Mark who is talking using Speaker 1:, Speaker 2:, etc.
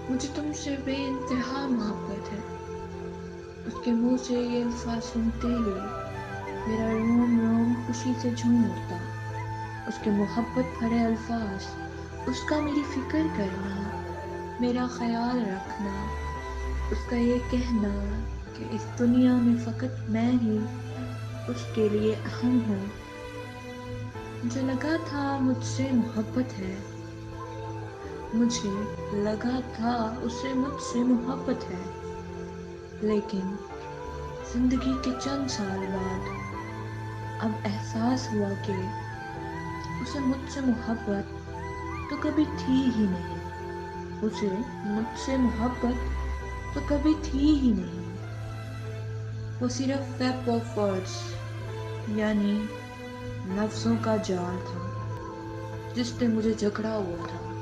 Speaker 1: مجھے تم سے بے انتہا محبت ہے۔ اس کے منہ سے یہ الفاظ سنتے ہی میرا روم روم خوشی سے جھوم اٹھتا۔ اس کے محبت بھرے الفاظ، اس کا میری فکر کرنا، میرا خیال رکھنا، اس کا یہ کہنا کہ اس دنیا میں فقط میں ہی اس کے لیے اہم ہوں۔ مجھے لگا تھا مجھ سے محبت ہے، مجھے لگا تھا اسے مجھ سے محبت ہے، لیکن زندگی کے چند سال بعد اب احساس ہوا کہ اسے مجھ سے محبت تو کبھی تھی ہی نہیں۔ اسے مجھ سے محبت تو کبھی تھی ہی نہیں۔ وہ صرف ویب آف ورڈز، یعنی لفظوں کا جال تھا جس نے مجھے جکڑا ہوا تھا۔